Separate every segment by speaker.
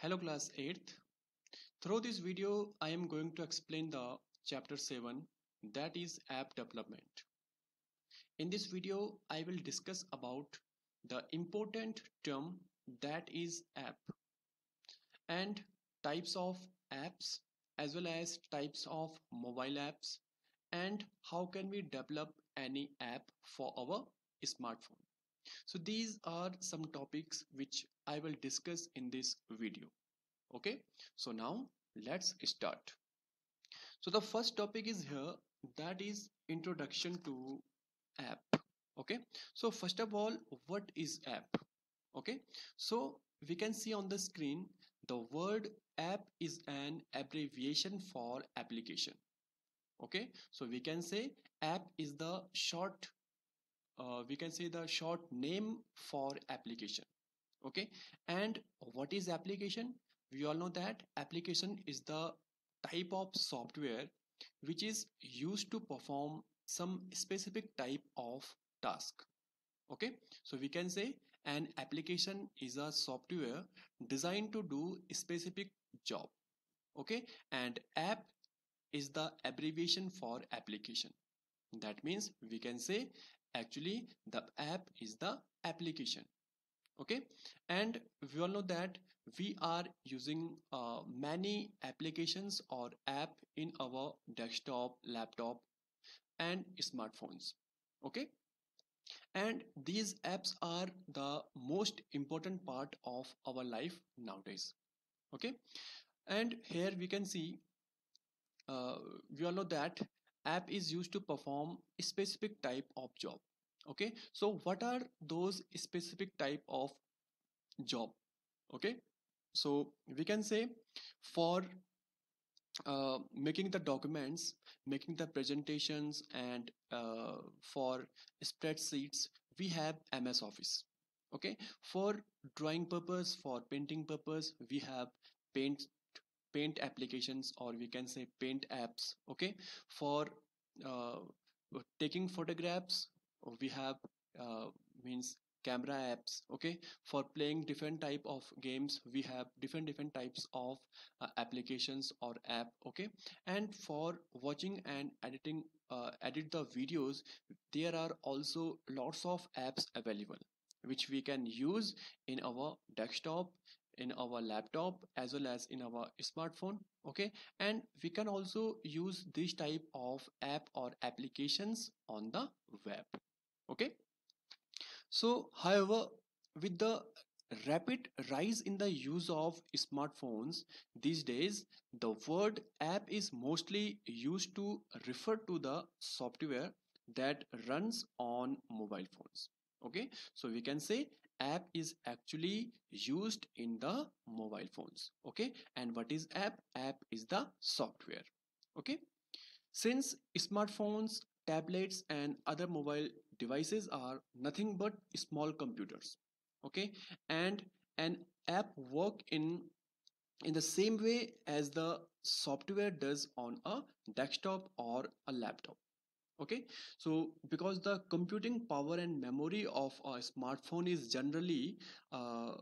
Speaker 1: Hello class 8th. Through this video, I am going to explain the chapter 7, that is app development. In this video, I will discuss about the important term that is app and types of apps as well as types of mobile apps and how can we develop any app for our smartphone. So these are some topics which I will discuss in this video. Okay, so now let's start. So the first topic is here, that is introduction to app. Okay, so first of all, what is app? Okay, so we can see on the screen the word app is an abbreviation for application. Okay, so we can say app is the short we can say the short name for application. Okay, and what is application? We all know that application is the type of software which is used to perform some specific type of task. Okay, so we can say an application is a software designed to do a specific job. Okay, and app is the abbreviation for application. That means we can say actually the app is the application. Okay, and we all know that we are using many applications or app in our desktop, laptop and smartphones. Okay, and these apps are the most important part of our life nowadays. Okay, and here we can see uh, we all know that app is used to perform a specific type of job. Okay, so what are those specific type of job? Okay, so we can say for making the documents, making the presentations and for spreadsheets we have MS Office. Okay, for drawing purpose, for painting purpose we have paint applications, or we can say paint apps. Okay, for uh, taking photographs we have uh, means camera apps. Okay, for playing different type of games we have different types of applications or app. Okay, and for watching and editing edit the videos there are also lots of apps available which we can use in our desktop, in our laptop as well as in our smartphone. Okay, and we can also use this type of app or applications on the web. Okay, so however, with the rapid rise in the use of smartphones these days, the word app is mostly used to refer to the software that runs on mobile phones. Okay, so we can say app is actually used in the mobile phones. Okay, and what is app? App is the software. Okay, since smartphones, tablets and other mobile devices are nothing but small computers. Okay, and an app work in the same way as the software does on a desktop or a laptop. Okay, so because the computing power and memory of a smartphone is generally uh,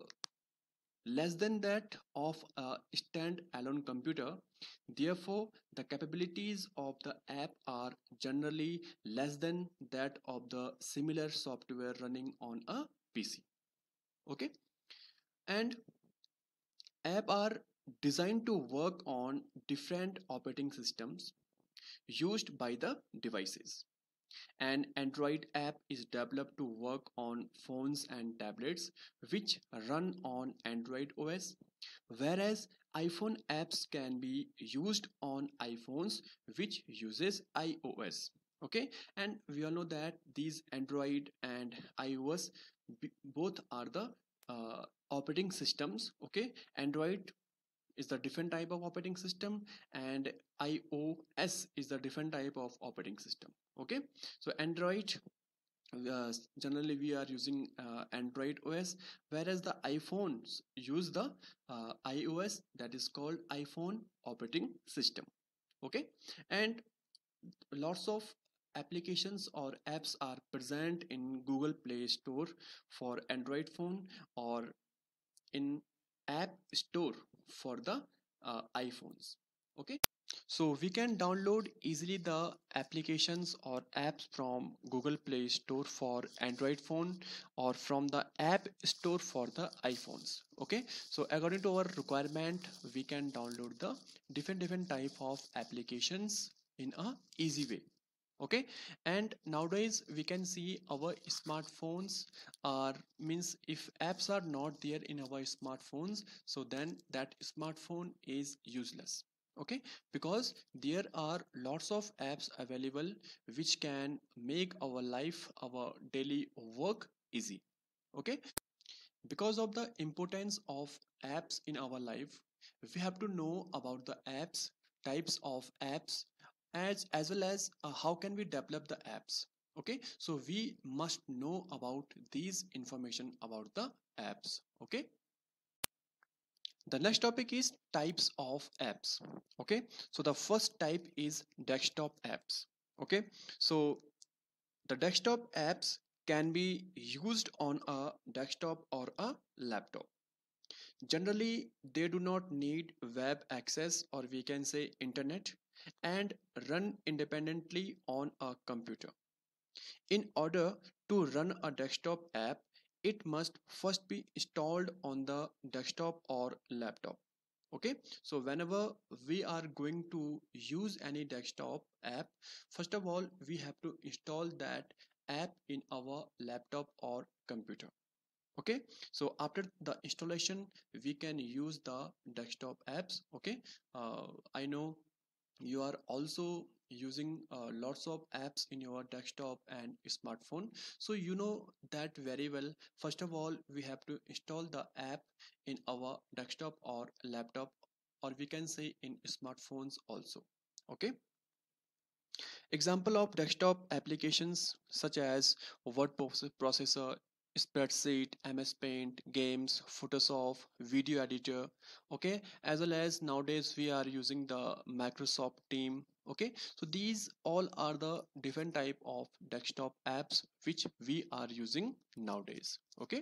Speaker 1: less than that of a stand-alone computer. Therefore, the capabilities of the app are generally less than that of the similar software running on a PC. Okay, and app are designed to work on different operating systems used by the devices. An Android app is developed to work on phones and tablets which run on Android OS, whereas iPhone apps can be used on iPhones which uses iOS. Okay, and we all know that these Android and iOS both are the operating systems. Okay, Android is the different type of operating system and iOS is the different type of operating system. Okay, so Android generally we are using Android OS, whereas the iPhones use the iOS, that is called iPhone operating system. Okay, and lots of applications or apps are present in Google Play Store for Android phone or in App Store for the iPhones. Okay, so we can download easily the applications or apps from Google Play Store for Android phone or from the App Store for the iPhones. Okay, so according to our requirement, we can download the different type of applications in a easy way. Okay, and nowadays we can see our smartphones are, means if apps are not there in our smartphones, so then that smartphone is useless. Okay, because there are lots of apps available which can make our life, our daily work easy. Okay, because of the importance of apps in our life, we have to know about the apps, types of apps, as well as how can we develop the apps. Okay, so we must know about these information about the apps. Okay, the next topic is types of apps. Okay, so the first type is desktop apps. Okay, so the desktop apps can be used on a desktop or a laptop. Generally, they do not need web access, or we can say internet, and run independently on a computer. In order to run a desktop app, it must first be installed on the desktop or laptop. Okay, so whenever we are going to use any desktop app, first of all, we have to install that app in our laptop or computer. Okay, so after the installation we can use the desktop apps. Okay, I know you are also using lots of apps in your desktop and smartphone, so you know that very well. First of all, we have to install the app in our desktop or laptop, or we can say in smartphones also. Okay, example of desktop applications such as word processor, spreadsheet, MS Paint, games, Photoshop, video editor. Okay, as well as nowadays we are using the Microsoft Team. Okay, so these all are the different type of desktop apps which we are using nowadays. Okay,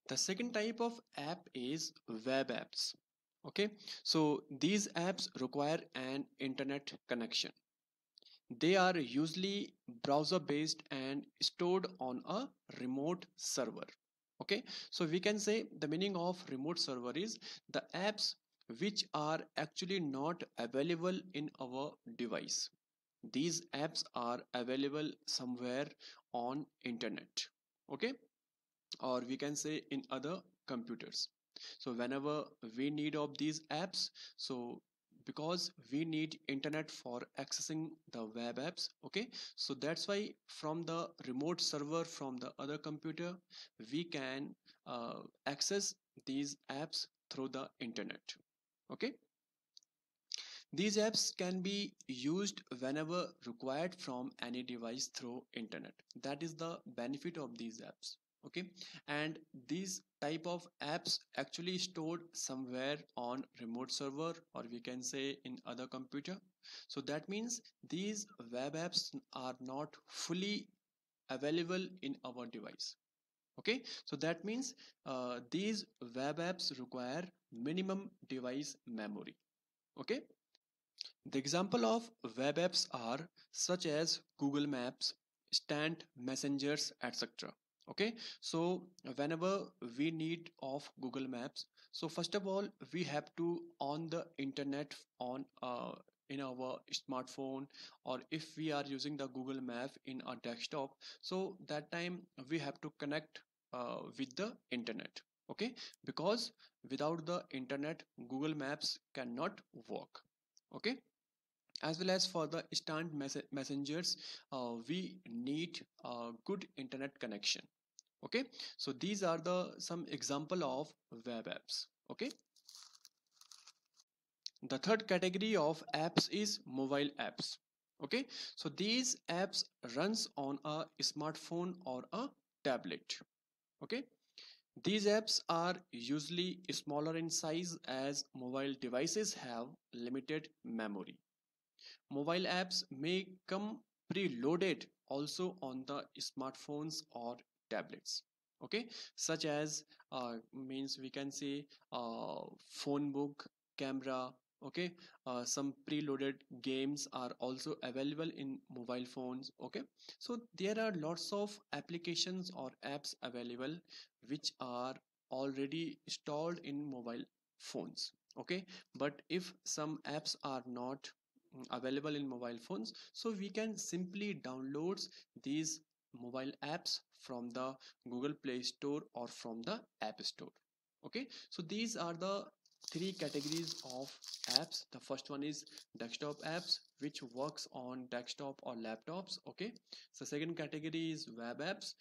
Speaker 1: the second type of app is web apps. Okay, so these apps require an internet connection. They are usually browser based and stored on a remote server. Okay, so we can say the meaning of remote server is the apps which are actually not available in our device. These apps are available somewhere on internet. Okay, or we can say in other computers. So whenever we need of these apps, so because we need internet for accessing the web apps. Okay, so that's why from the remote server from the other computer we can access these apps through the internet. Okay, these apps can be used whenever required from any device through internet. That is the benefit of these apps. Okay, and these type of apps actually stored somewhere on remote server, or we can say in other computer. So that means these web apps are not fully available in our device. Okay, so that means these web apps require minimum device memory. Okay, the example of web apps are such as Google Maps, Instant Messengers, etc. Okay, so whenever we need of Google Maps, so first of all we have to on the internet on in our smartphone, or if we are using the Google Map in our desktop, so that time we have to connect with the internet. Okay, because without the internet Google Maps cannot work. Okay, as well as for the instant messengers, we need a good internet connection. Okay, so these are the some example of web apps. Okay, the third category of apps is mobile apps. Okay, so these apps runs on a smartphone or a tablet. Okay, these apps are usually smaller in size as mobile devices have limited memory. Mobile apps may come preloaded also on the smartphones or tablets. okay, such as means we can say phone book, camera, okay. Some preloaded games are also available in mobile phones, okay. So there are lots of applications or apps available which are already installed in mobile phones, okay. But if some apps are not available in mobile phones, so we can simply download these mobile apps from the Google Play Store or from the App Store, okay. So these are the three categories of apps. The first one is desktop apps, which works on desktop or laptops, okay. So second category is web apps,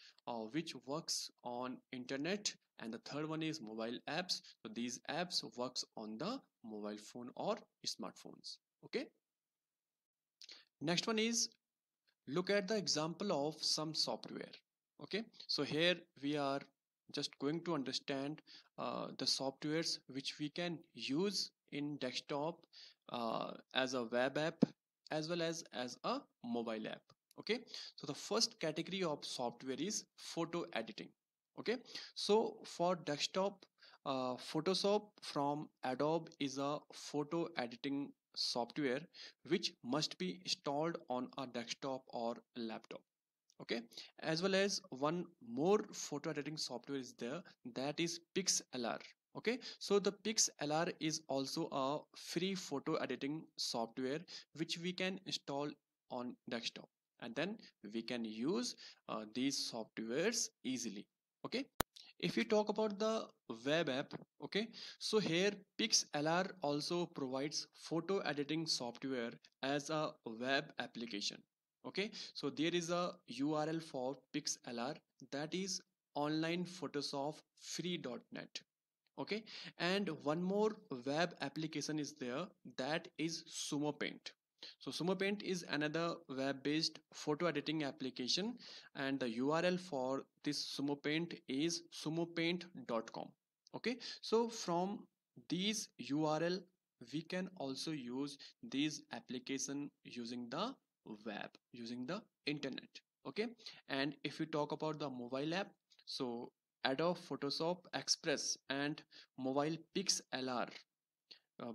Speaker 1: which works on internet, and the third one is mobile apps. So these apps works on the mobile phone or smartphones, okay. Next one is look at the example of some software, okay. So here we are just going to understand the softwares which we can use in desktop as a web app as well as a mobile app, okay. So the first category of software is photo editing, okay. So for desktop, Photoshop from Adobe is a photo editing software which must be installed on a desktop or laptop, okay. As well as one more photo editing software is there, that is PixLR, okay. So the PixLR is also a free photo editing software which we can install on desktop, and then we can use these softwares easily, okay. If we talk about the web app, okay, so here PixLR also provides photo editing software as a web application, okay. So there is a URL for PixLR, that is online photoshop free.net, okay. And one more web application is there, that is Sumo Paint. So Sumo Paint is another web based photo editing application, and the URL for this Sumo Paint is sumopaint.com, okay. So from these URL we can also use these application using the web, using the internet, okay. And if we talk about the mobile app, so Adobe Photoshop Express and Mobile PixLR,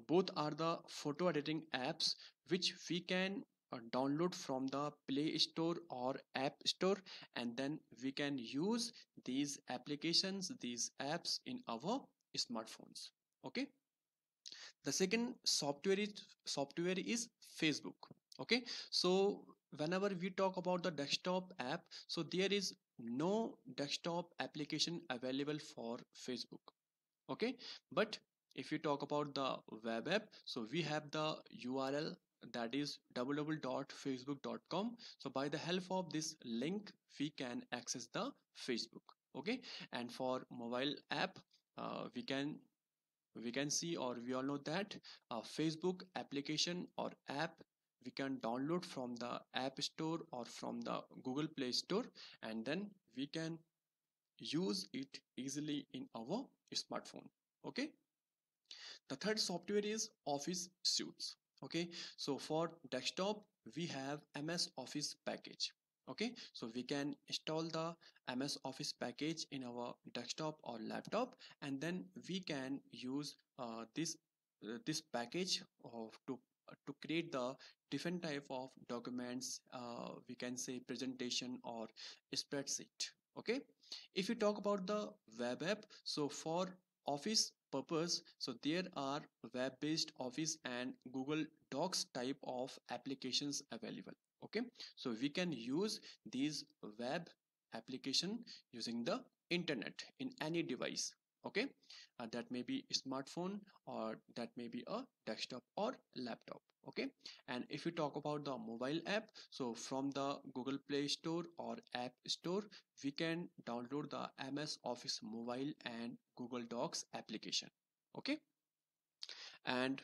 Speaker 1: both are the photo editing apps which we can download from the Play Store or App Store, and then we can use these applications, these apps in our smartphones, okay. The second software is Facebook, okay. So whenever we talk about the desktop app, so there is no desktop application available for Facebook, okay. But if you talk about the web app, so we have the URL, that is www.facebook.com. So by the help of this link we can access the Facebook, okay. And for mobile app, we can see, or we all know that Facebook application or app we can download from the App Store or from the Google Play Store, and then we can use it easily in our smartphone, okay. The third software is Office Suites, okay. So for desktop we have MS Office package, okay. So we can install the MS Office package in our desktop or laptop, and then we can use this package to create the different type of documents, we can say presentation or spreadsheet, okay. If you talk about the web app, so for office purpose, so there are web based Office and Google Docs type of applications available, okay. So we can use these web application using the internet in any device, okay. That may be smartphone or that may be a desktop or laptop, okay. And if you talk about the mobile app, so from the Google Play Store or App Store we can download the MS Office mobile and Google Docs application, okay. And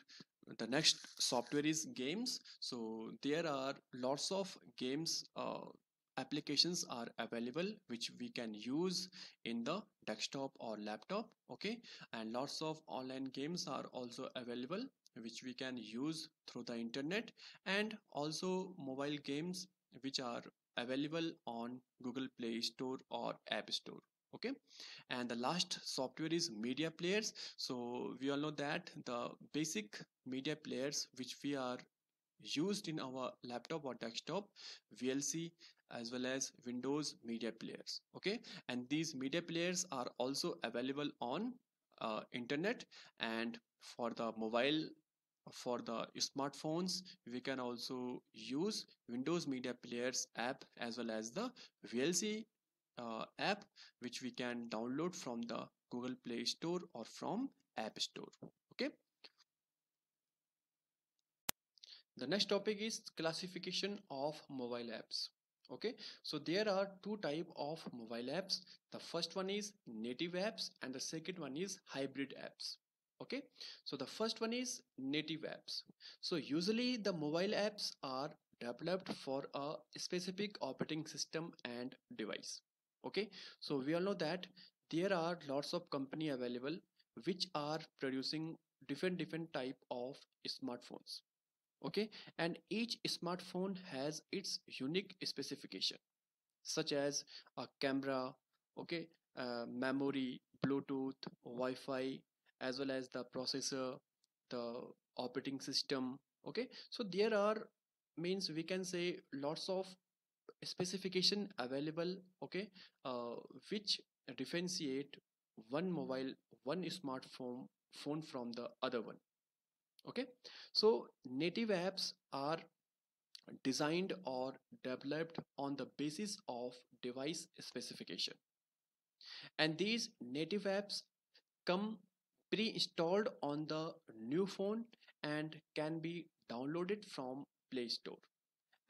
Speaker 1: the next software is games. So there are lots of games applications are available which we can use in the desktop or laptop, okay. And lots of online games are also available which we can use through the internet, and also mobile games which are available on Google Play Store or App Store, Okay, and the last software is media players. So we all know that the basic media players which we are used in our laptop or desktop, VLC, as well as Windows media players. Okay, and these media players are also available on internet, and for the mobile, for the smartphones, we can also use Windows media players app as well as the VLC app, which we can download from the Google Play Store or from App Store. Okay, the next topic is classification of mobile apps. Okay, so there are two type of mobile apps. The first one is native apps and the second one is hybrid apps. Okay, so the first one is native apps. So usually the mobile apps are developed for a specific operating system and device. Okay, so we all know that there are lots of company available which are producing different type of smartphones. Okay, and each smartphone has its unique specification, such as a camera, okay, memory, Bluetooth, Wi-Fi, as well as the processor, the operating system. Okay, so there are, means we can say, lots of specification available. Okay, uh, which differentiate one mobile, one smartphone phone from the other one. Okay, so native apps are designed or developed on the basis of device specification, and these native apps come pre-installed on the new phone and can be downloaded from Play Store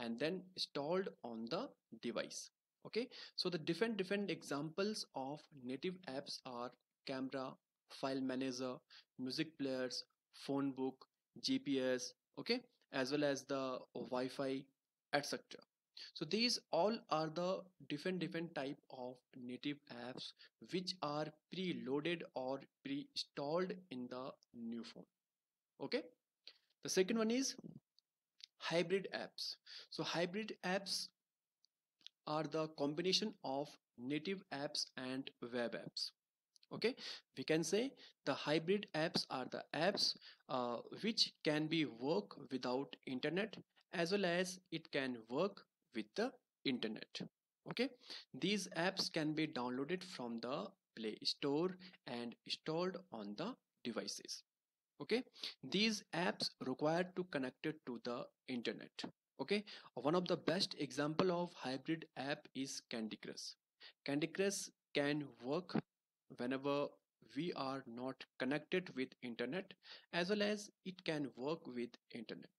Speaker 1: and then installed on the device. Okay, so the different examples of native apps are camera, file manager, music players, phone book, GPS, okay, as well as the Wi-Fi, etc. So these all are the different type of native apps which are pre-loaded or pre-installed in the new phone. Okay, the second one is hybrid apps. So hybrid apps are the combination of native apps and web apps. Okay, we can say the hybrid apps are the apps which can be work without internet as well as it can work with the internet. Okay, these apps can be downloaded from the Play Store and installed on the devices. Okay, these apps required to connect it to the internet. Okay, one of the best example of hybrid app is Candy Crush. Candy Crush can work whenever we are not connected with internet as well as it can work with internet.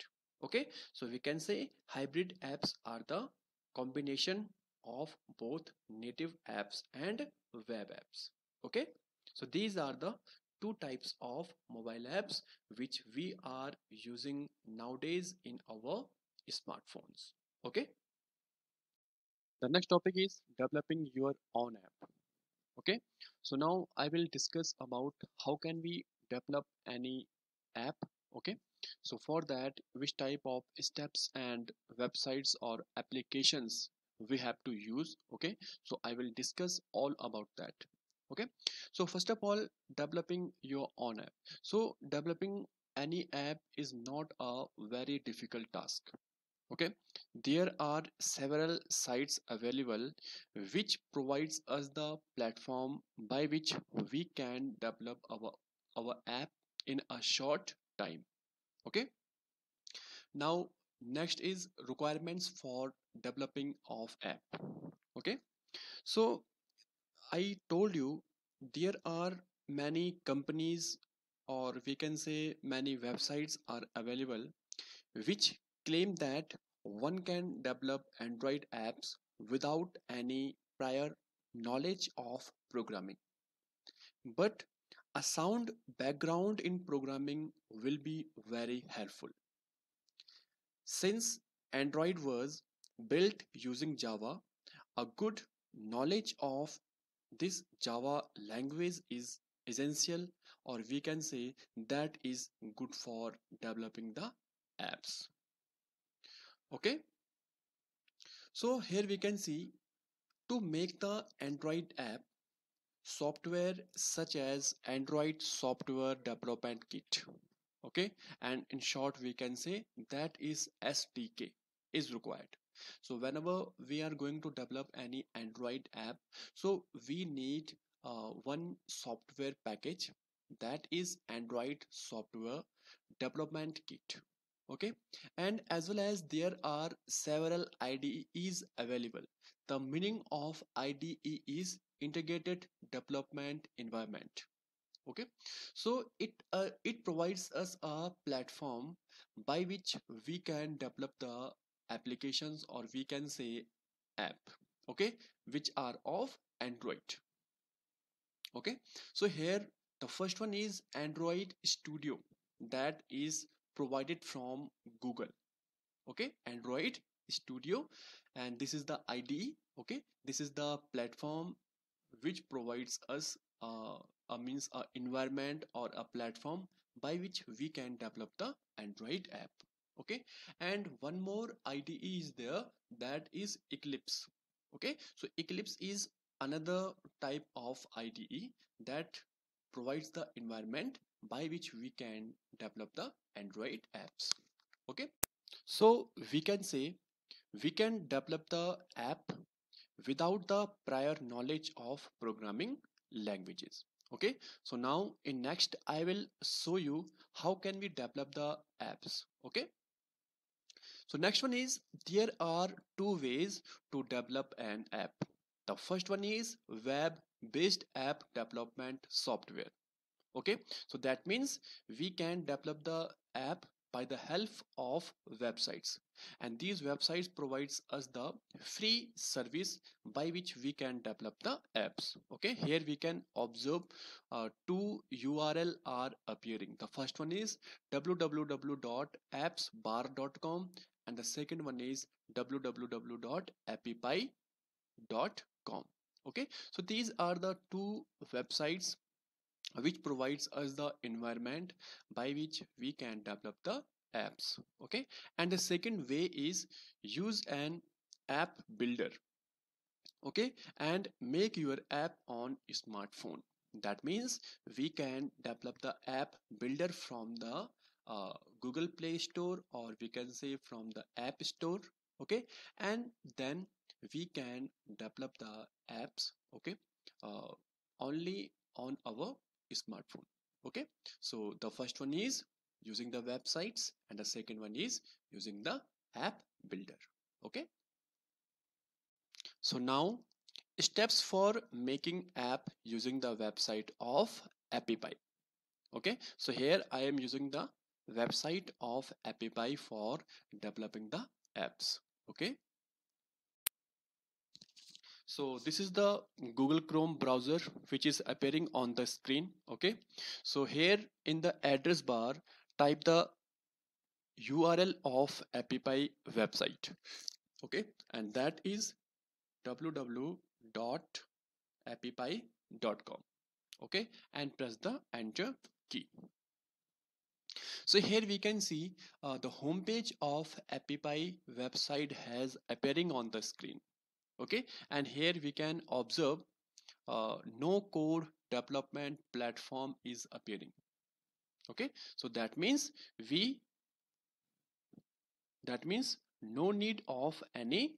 Speaker 1: Okay, so we can say hybrid apps are the combination of both native apps and web apps. Okay, so these are the two types of mobile apps which we are using nowadays in our smartphones. Okay, the next topic is developing your own app. Okay, so now I will discuss about how can we develop any app. Okay, so for that, which type of steps and websites or applications we have to use. Okay, so I will discuss all about that. Okay, so first of all, developing your own app. So developing any app is not a very difficult task. Okay, there are several sites available which provides us the platform by which we can develop our app in a short time. Okay, now next is requirements for developing of app. Okay, so I told you there are many companies, or we can say many websites are available which claim that one can develop Android apps without any prior knowledge of programming. But a sound background in programming will be very helpful. Since Android was built using Java, a good knowledge of this Java language is essential, or we can say that is good for developing the apps. Okay, so here we can see, to make the Android app, software such as Android Software Development Kit. Okay, and in short we can say that is SDK is required. So whenever we are going to develop any Android app, so we need one software package, that is Android Software Development Kit. Okay, and as well as there are several IDEs available. The meaning of IDE is integrated development environment. Okay, so it provides us a platform by which we can develop the applications, or we can say app, okay, which are of Android. Okay, so here the first one is Android Studio, that is provided from Google. Okay, Android Studio, and this is the IDE. Okay, this is the platform which provides us a means a environment or a platform by which we can develop the Android app. Okay, and one more IDE is there, that is Eclipse. Okay, so Eclipse is another type of IDE that provides the environment by which we can develop the Android apps. Okay, so we can say we can develop the app without the prior knowledge of programming languages. Okay, so now in next I will show you how can we develop the apps. Okay, so next one is, there are two ways to develop an app. The first one is web based app development software. Okay, so that means we can develop the app by the help of websites, and these websites provides us the free service by which we can develop the apps. Okay, here we can observe two URL are appearing. The first one is www.appsbar.com, and the second one is www.appypie.com. Okay, so these are the two websites which provides us the environment by which we can develop the apps. Okay, and the second way is use an app builder. Okay, and make your app on smartphone. That means we can develop the app builder from the Google Play Store, or we can say from the App Store. Okay, and then we can develop the apps, okay, uh, only on our smartphone. Okay, so the first one is using the websites, and the second one is using the app builder. Okay, so now steps for making app using the website of Appypie. Okay, so here I am using the website of Appypie for developing the apps. Okay, so this is the Google Chrome browser which is appearing on the screen. Okay, so here in the address bar type the URL of Appypie website. Okay, and that is www.appypie.com. Okay, and press the enter key. So here we can see the homepage of Appypie website has appearing on the screen. Okay, and here we can observe no code development platform is appearing. Okay, so we that means no need of any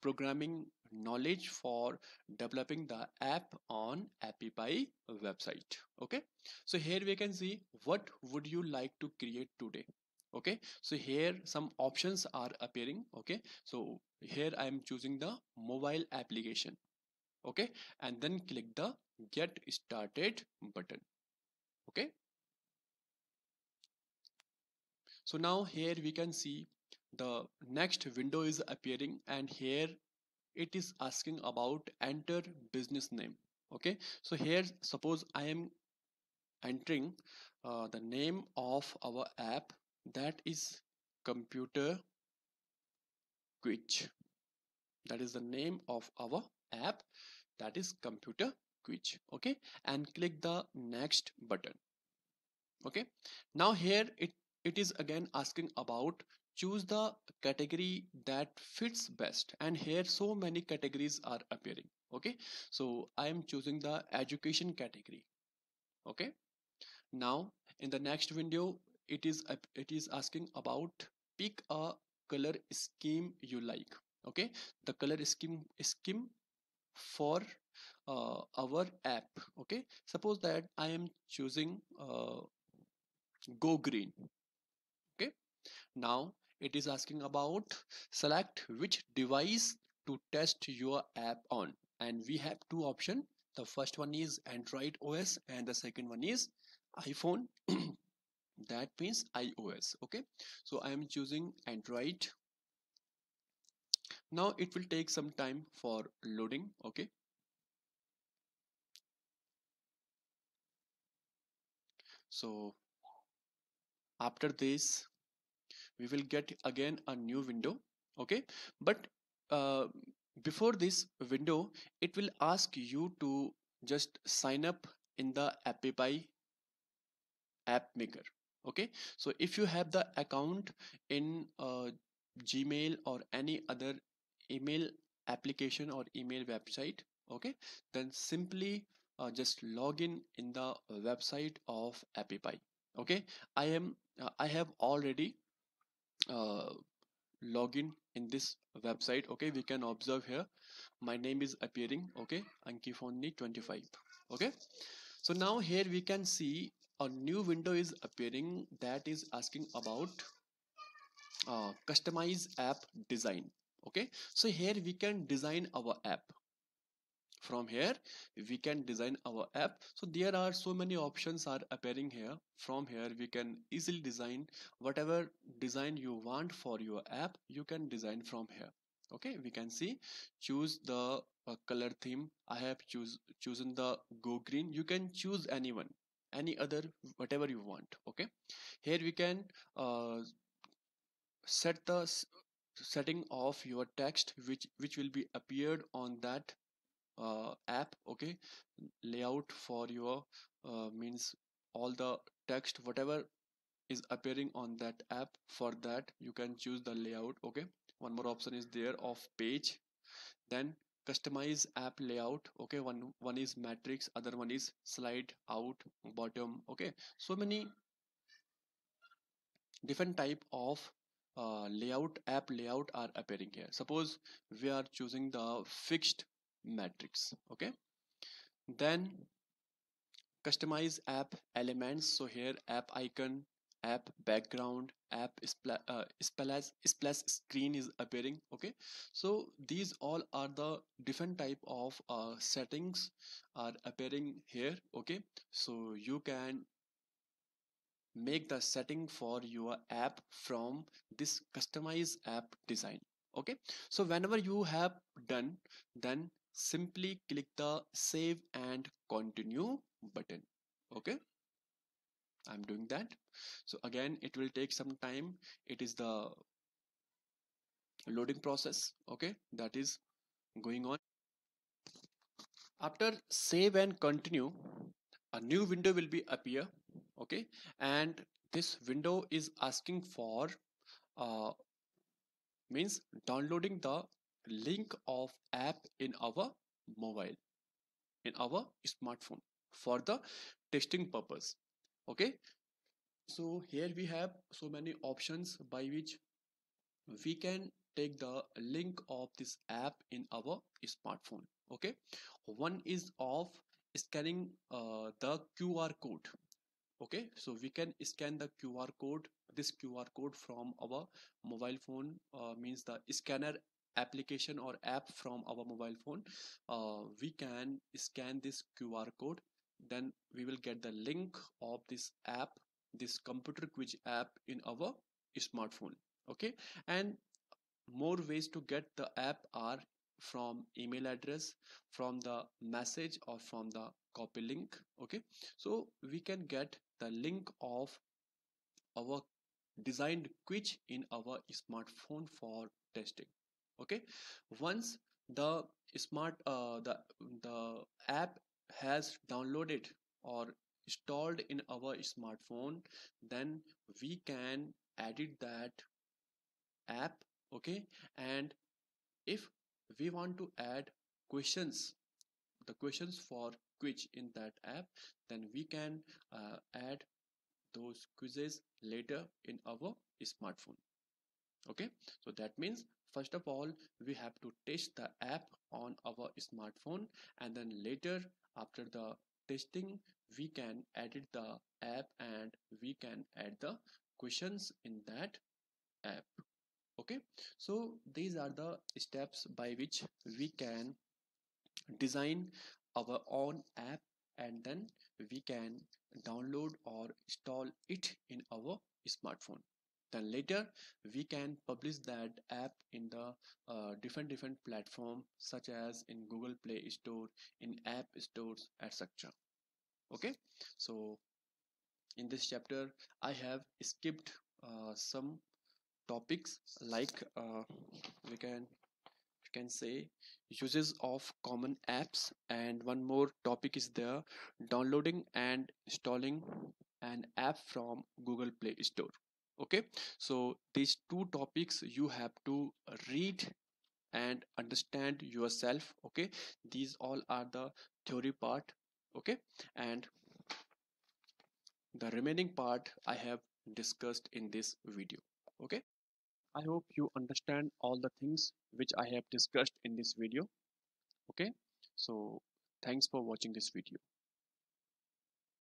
Speaker 1: programming knowledge for developing the app on Appypie website. Okay, so here we can see what would you like to create today. Okay, so here some options are appearing. Okay, so here I am choosing the mobile application. Okay, and then click the get started button. Okay, so now here we can see the next window is appearing, and here it is asking about enter business name. Okay, so here suppose I am entering the name of our app, that is computer quiz. That is the name of our app, that is computer quiz. Okay, and click the next button. Okay, now here it is again asking about choose the category that fits best, and here so many categories are appearing. Okay, so I am choosing the education category. Okay, now in the next window, it is asking about pick a color scheme you like. Okay, the color scheme for our app. Okay, suppose that I am choosing go green. Okay, now it is asking about select which device to test your app on, and we have two options. The first one is Android OS and the second one is iPhone. That means iOS. Okay, so I am choosing Android. Now it will take some time for loading. Okay, so after this we will get again a new window. Okay, but uh, before this window it will ask you to just sign up in the Appify app maker. Okay, so if you have the account in Gmail or any other email application or email website, okay, then simply just log in the website of Appify. Okay, I have already uh, login in this website. Okay, we can observe here my name is appearing. Okay, Ankifonni 25. Okay, so now here we can see a new window is appearing that is asking about customize app design. Okay, so here we can design our app. From here we can design our app, so there are so many options are appearing here. From here we can easily design whatever design you want for your app. You can design from here. Okay, we can see choose the color theme. I have chosen the go green. You can choose anyone, any other, whatever you want. Okay, here we can uh, set the setting of your text which will be appeared on that app. Okay, layout for your means all the text whatever is appearing on that app. For that you can choose the layout. Okay, one more option is there of page, then customize app layout. Okay, one is matrix, other one is slide out bottom. Okay, so many different type of layout app layout are appearing here. Suppose we are choosing the fixed matrix. Okay, then customize app elements. So here app icon, app background, app splash screen is appearing. Okay, so these all are the different type of settings are appearing here. Okay, so you can make the setting for your app from this customize app design. Okay, so whenever you have done, then simply click the save and continue button. Okay, I'm doing that. So again it will take some time. It is the loading process. Okay, that is going on. After save and continue, a new window will be appear. Okay, and this window is asking for uh, means downloading the link of app in our mobile, in our smartphone for the testing purpose. Okay, so here we have so many options by which we can take the link of this app in our smartphone. Okay, one is of scanning the QR code. Okay, so we can scan the QR code, this QR code from our mobile phone, means the scanner application or app from our mobile phone. We can scan this QR code, then we will get the link of this app, this computer quiz app in our smartphone. Okay, and more ways to get the app are from email address, from the message, or from the copy link. Okay, so we can get the link of our designed quiz in our smartphone for testing. Okay, once the smart the app has downloaded or installed in our smartphone, then we can edit that app. Okay, and if we want to add questions, the questions for quiz in that app, then we can add those quizzes later in our smartphone. Okay, so that means first of all we have to test the app on our smartphone, and then later after the testing we can edit the app and we can add the questions in that app. Okay, so these are the steps by which we can design our own app, and then we can download or install it in our smartphone. Then later we can publish that app in the different platform, such as in Google Play Store, in app stores, etc. Okay, so in this chapter I have skipped some topics, like we can say uses of common apps, and one more topic is there, downloading and installing an app from Google Play Store. Okay, so these two topics you have to read and understand yourself. Okay, these all are the theory part. Okay, and the remaining part I have discussed in this video. Okay, I hope you understand all the things which I have discussed in this video. Okay, so thanks for watching this video.